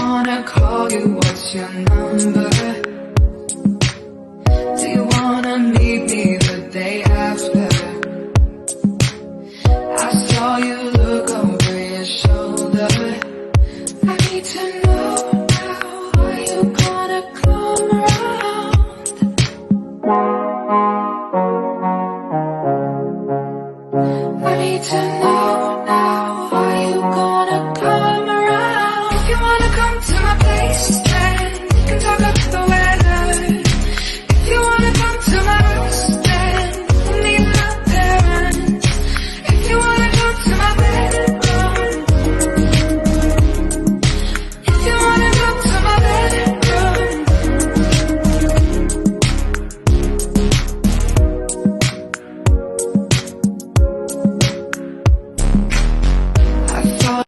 wanna call you? What's your number? Do you wanna meet me the day after? I saw you look over your shoulder. I need to know.